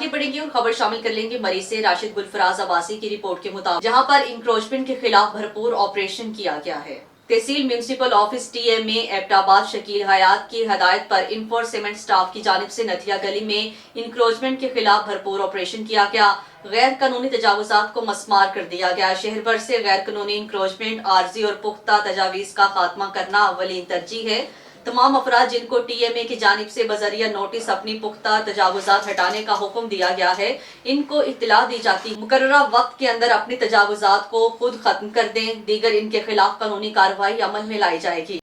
आगे बढ़ेंगे और खबर शामिल कर लेंगे मरीज से राशिद गुलफराज अब्बासी की रिपोर्ट के मुताबिक, जहां पर इंक्रोचमेंट के खिलाफ भरपूर ऑपरेशन किया गया है। तहसील municipal office TMA Abbottabad Shakeel Hayat की हदायत पर इन्फोर्समेंट स्टाफ की जानिब से नथिया गली में इंक्रोचमेंट के खिलाफ भरपूर ऑपरेशन किया गया। गैर कानूनी तजावुजात को मस्मार कर दिया गया। शहर भर से गैर कानूनी इंक्रोचमेंट, आर्जी और पुख्ता तजावीज का खात्मा करना अवलीन तरजीह है। तमाम अफराद जिनको TMA की जानिब से बजरिया नोटिस अपनी पुख्ता तजावुजात हटाने का हुक्म दिया गया है, इनको इत्तला दी जाती मुकर्ररा वक्त के अंदर अपनी तजावुजात को खुद खत्म कर दें, दीगर इनके खिलाफ कानूनी कार्रवाई अमल में लाई जाएगी।